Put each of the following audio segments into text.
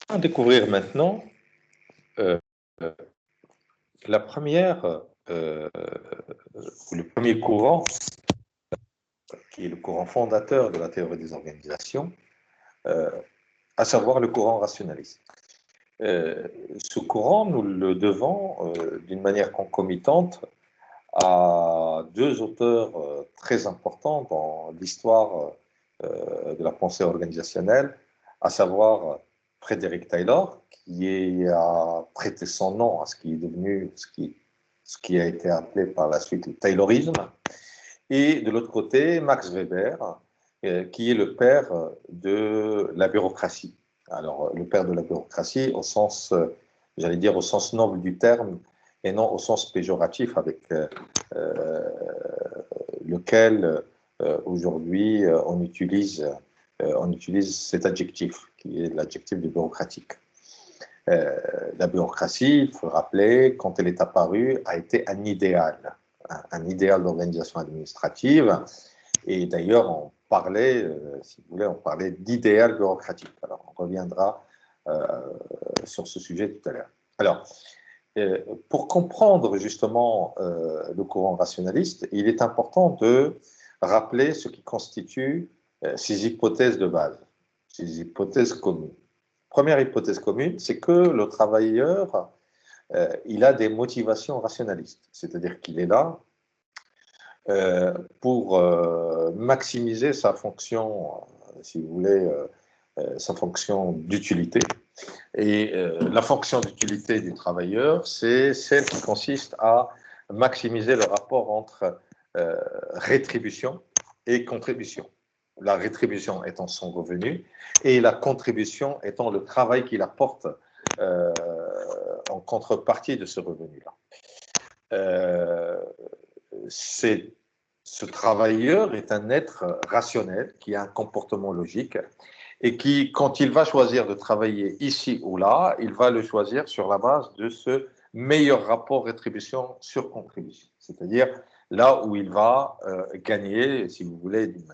va découvrir maintenant euh, la première, le premier courant, qui est le courant fondateur de la théorie des organisations, euh, à savoir le courant rationaliste. Ce courant, nous le devons d'une manière concomitante à deux auteurs très importants dans l'histoire de la pensée organisationnelle, à savoir Frédéric Taylor, a prêté son nom à ce qui est devenu, ce qui a été appelé par la suite le Taylorisme, et de l'autre côté, Max Weber, qui est le père de la bureaucratie. Alors, le père de la bureaucratie au sens, j'allais dire, au sens noble du terme, et non au sens péjoratif avec lequel aujourd'hui on utilise cet adjectif, qui est l'adjectif de bureaucratique. La bureaucratie, il faut le rappeler, quand elle est apparue, a été un idéal d'organisation administrative. Et d'ailleurs, on parlait, si vous voulez, on parlait d'idéal bureaucratique. Alors, on reviendra sur ce sujet tout à l'heure. Alors, pour comprendre justement le courant rationaliste, il est important de rappeler ce qui constitue ces hypothèses de base, ces hypothèses communes. Première hypothèse commune, c'est que le travailleur, il a des motivations rationalistes, c'est-à-dire qu'il est là pour maximiser sa fonction, si vous voulez, sa fonction d'utilité. Et la fonction d'utilité du travailleur, c'est celle qui consiste à maximiser le rapport entre rétribution et contribution. La rétribution étant son revenu et la contribution étant le travail qu'il apporte euh, en contrepartie de ce revenu-là. Euh, ce travailleur est un être rationnel qui a un comportement logique et qui, quand il va choisir de travailler ici ou là, il va le choisir sur la base de ce meilleur rapport rétribution sur contribution. C'est-à-dire là où il va gagner, si vous voulez, d'une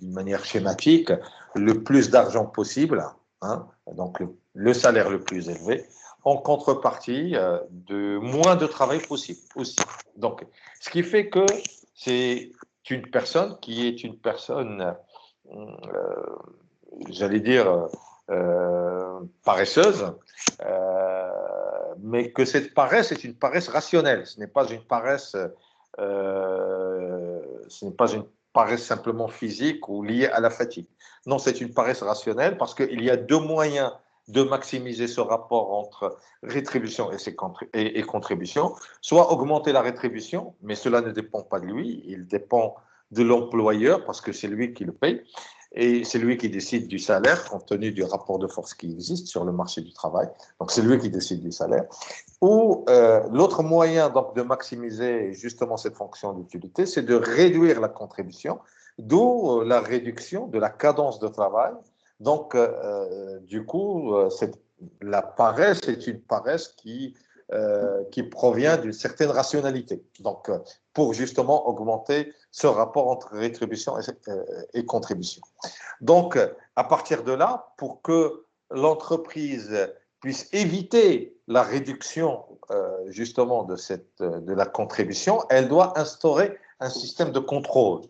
manière schématique, le plus d'argent possible, hein, donc le salaire le plus élevé, en contrepartie de moins de travail possible aussi. Donc, ce qui fait que c'est une personne qui est une personne, j'allais dire, paresseuse, mais que cette paresse est une paresse rationnelle. Ce n'est pas une paresse, simplement physique ou liée à la fatigue. Non, c'est une paresse rationnelle parce qu'il y a deux moyens de maximiser ce rapport entre rétribution et contribution, soit augmenter la rétribution, mais cela ne dépend pas de lui, il dépend de l'employeur parce que c'est lui qui le paye et c'est lui qui décide du salaire compte tenu du rapport de force qui existe sur le marché du travail. Donc c'est lui qui décide du salaire. Ou l'autre moyen donc de maximiser justement cette fonction d'utilité, c'est de réduire la contribution, d'où la réduction de la cadence de travail. Donc du coup, la paresse est une paresse qui provient d'une certaine rationalité. Donc, pour justement augmenter ce rapport entre rétribution et contribution. Donc, à partir de là, pour que l'entreprise puisse éviter la réduction justement de la contribution, elle doit instaurer un système de contrôle.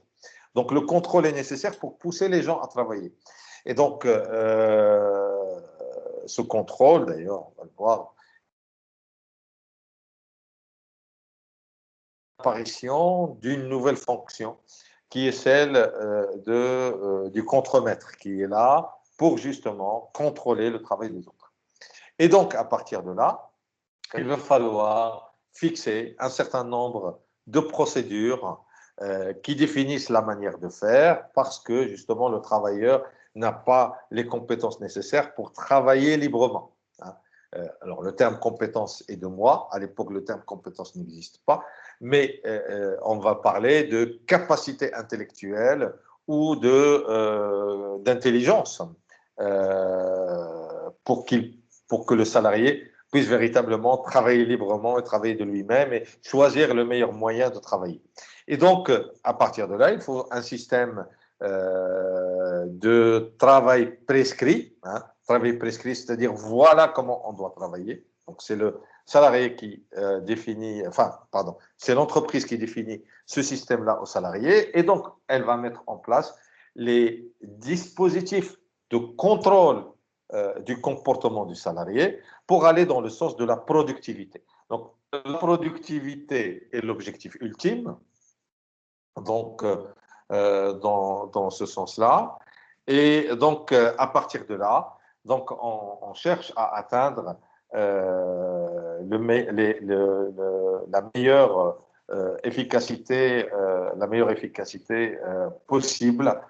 Donc, le contrôle est nécessaire pour pousser les gens à travailler. Et donc, ce contrôle, d'ailleurs, on va le voir, l'apparition d'une nouvelle fonction qui est celle du contremaître, qui est là pour justement contrôler le travail des autres. Et donc, à partir de là, il va falloir fixer un certain nombre de procédures qui définissent la manière de faire parce que justement le travailleur n'a pas les compétences nécessaires pour travailler librement. Hein. Alors le terme compétence est de moi, à l'époque le terme compétence n'existe pas, mais on va parler de capacité intellectuelle ou d'intelligence pour que le salarié puisse véritablement travailler librement et travailler de lui-même et choisir le meilleur moyen de travailler. Et donc, à partir de là, il faut un système de travail prescrit. Hein, travail prescrit, c'est-à-dire voilà comment on doit travailler. Donc, c'est le salarié qui définit, enfin, pardon, c'est l'entreprise qui définit ce système-là aux salariés. Et donc, elle va mettre en place les dispositifs de contrôle du comportement du salarié pour aller dans le sens de la productivité. Donc, la productivité est l'objectif ultime, donc, dans ce sens-là. Et donc, à partir de là, donc, on cherche à atteindre la meilleure efficacité possible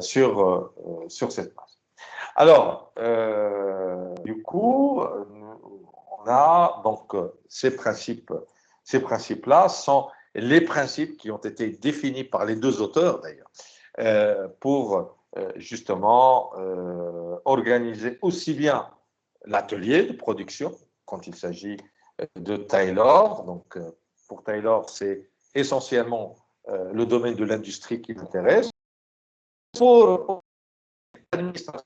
sur cette base. Alors, du coup, on a donc ces principes-là sont les principes qui ont été définis par les deux auteurs d'ailleurs, pour justement organiser aussi bien l'atelier de production quand il s'agit de Taylor. Donc, pour Taylor, c'est essentiellement le domaine de l'industrie qui l'intéresse. Pour l'administration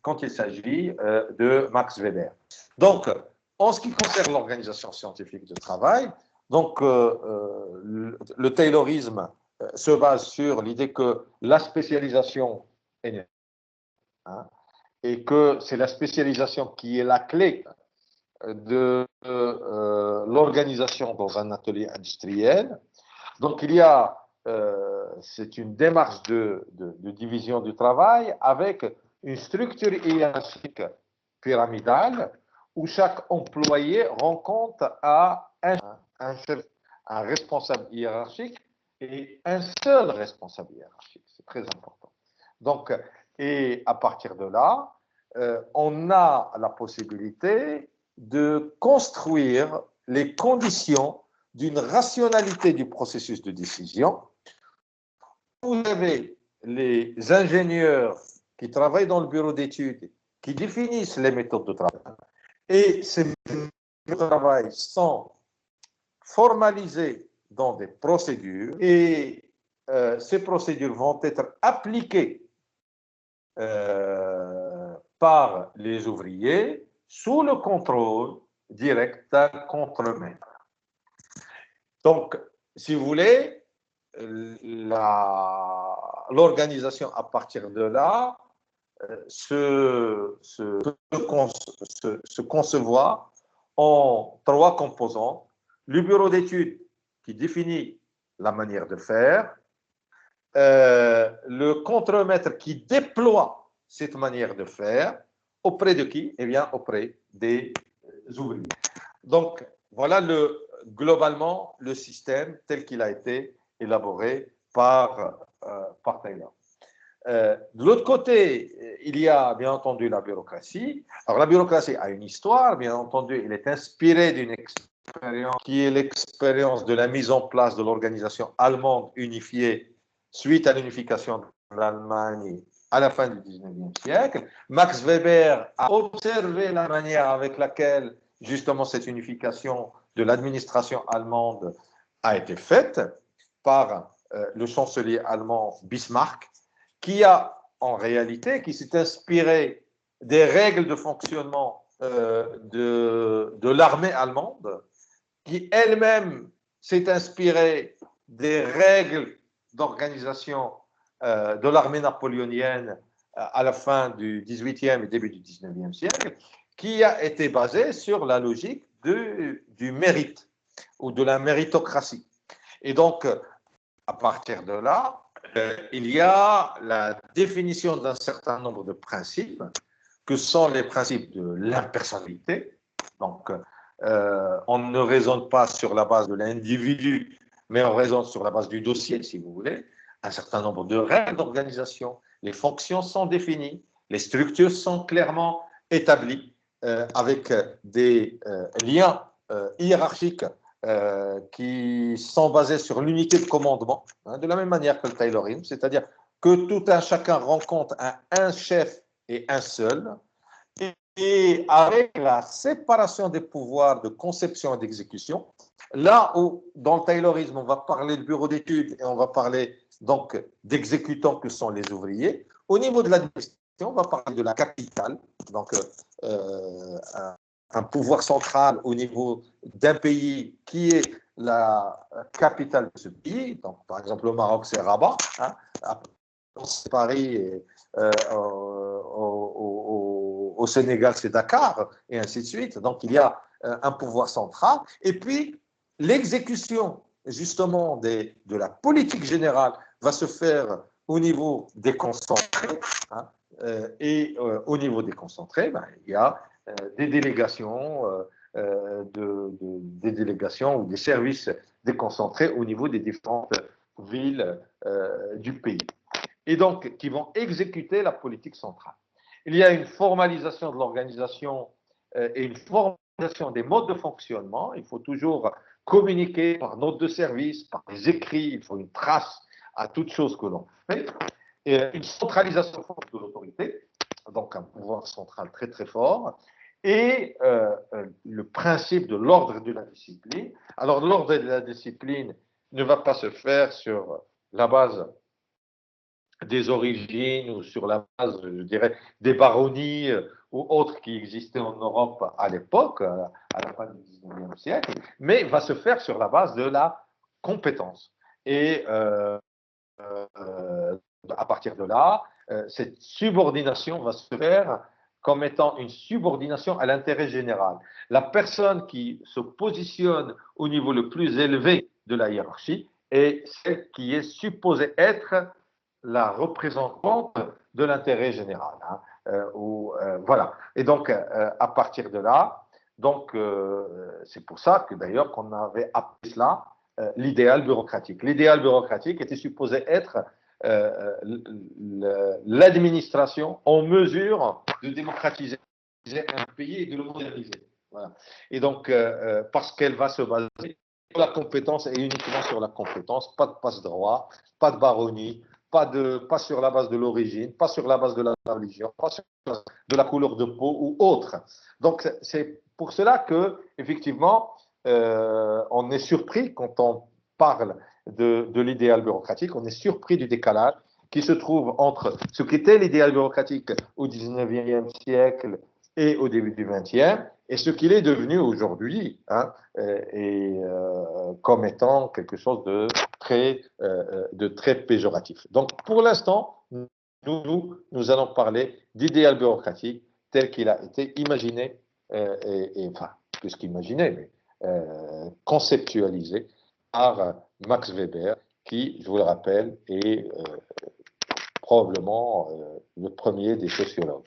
quand il s'agit de Max Weber. Donc, en ce qui concerne l'organisation scientifique de travail, donc, le taylorisme se base sur l'idée que la spécialisation est nécessaire, hein, et que c'est la spécialisation qui est la clé de l'organisation dans un atelier industriel. Donc, c'est une démarche de division du travail avec une structure hiérarchique pyramidale où chaque employé rend compte à un responsable hiérarchique et un seul responsable hiérarchique. C'est très important. Donc, et à partir de là, on a la possibilité de construire les conditions d'une rationalité du processus de décision. Vous avez les ingénieurs qui travaillent dans le bureau d'études, qui définissent les méthodes de travail. Et ces méthodes de travail sont formalisées dans des procédures et ces procédures vont être appliquées par les ouvriers sous le contrôle direct d'un contremaître. Donc, si vous voulez, l'organisation à partir de là se concevoir en trois composants. Le bureau d'études qui définit la manière de faire, le contremaître qui déploie cette manière de faire, auprès de qui? Eh bien, auprès des ouvriers. Donc, voilà globalement le système tel qu'il a été élaboré par Taylor. De l'autre côté, il y a bien entendu la bureaucratie. Alors, la bureaucratie a une histoire, bien entendu, elle est inspirée d'une expérience qui est l'expérience de la mise en place de l'organisation allemande unifiée suite à l'unification de l'Allemagne à la fin du 19e siècle. Max Weber a observé la manière avec laquelle, justement, cette unification de l'administration allemande a été faite par le chancelier allemand Bismarck, qui s'est inspiré des règles de fonctionnement de l'armée allemande, qui elle-même s'est inspirée des règles d'organisation de l'armée napoléonienne à la fin du XVIIIe et début du XIXe siècle, qui a été basée sur la logique du mérite ou de la méritocratie. Et donc, à partir de là, il y a la définition d'un certain nombre de principes, que sont les principes de l'impersonnalité. Donc, on ne raisonne pas sur la base de l'individu, mais on raisonne sur la base du dossier, si vous voulez. Un certain nombre de règles d'organisation, les fonctions sont définies, les structures sont clairement établies, avec des liens hiérarchiques qui sont basés sur l'unité de commandement, hein, de la même manière que le Taylorisme, c'est-à-dire que tout un chacun rencontre un chef et un seul, et avec la séparation des pouvoirs de conception et d'exécution, là où dans le Taylorisme on va parler de bureau d'études et on va parler donc d'exécutants que sont les ouvriers. Au niveau de l'administration, on va parler de la capitale, donc un pouvoir central au niveau d'un pays qui est la capitale de ce pays. Donc, par exemple, au Maroc, c'est Rabat, hein, c'est Paris, et, au Sénégal, c'est Dakar, et ainsi de suite. Donc, il y a un pouvoir central. Et puis, l'exécution, justement, de la politique générale va se faire au niveau des concentrés. Hein, au niveau des concentrés, ben, il y a des délégations, des délégations ou des services déconcentrés au niveau des différentes villes du pays. Et donc, qui vont exécuter la politique centrale. Il y a une formalisation de l'organisation et une formalisation des modes de fonctionnement. Il faut toujours communiquer par note de service, par des écrits, il faut une trace à toute chose que l'on fait. Et une centralisation forte de l'autorité, donc un pouvoir central très très fort, et le principe de l'ordre et de la discipline. Alors l'ordre et la discipline ne va pas se faire sur la base des origines ou sur la base, je dirais, des baronnies ou autres qui existaient en Europe à l'époque, à la fin du 19e siècle, mais va se faire sur la base de la compétence. Et à partir de là, cette subordination va se faire comme étant une subordination à l'intérêt général. La personne qui se positionne au niveau le plus élevé de la hiérarchie est celle qui est supposée être la représentante de l'intérêt général. Hein, voilà. Et donc, à partir de là, donc, c'est pour ça que d'ailleurs qu'on avait appelé cela l'idéal bureaucratique. L'idéal bureaucratique était supposé être l'administration en mesure de démocratiser un pays et de le moderniser. Voilà. Et donc, parce qu'elle va se baser sur la compétence et uniquement sur la compétence, pas de passe-droit, pas de baronnie, pas sur la base de l'origine, pas sur la base de la religion, pas sur la base de la couleur de peau ou autre. Donc, c'est pour cela que, effectivement, on est surpris quand on parle de l'idéal bureaucratique, on est surpris du décalage qui se trouve entre ce qu'était l'idéal bureaucratique au 19e siècle et au début du 20e et ce qu'il est devenu aujourd'hui, hein, comme étant quelque chose de très péjoratif. Donc, pour l'instant, nous allons parler d'idéal bureaucratique tel qu'il a été imaginé, enfin, plus qu'imaginé, mais conceptualisé par Max Weber, qui, je vous le rappelle, est probablement le premier des sociologues.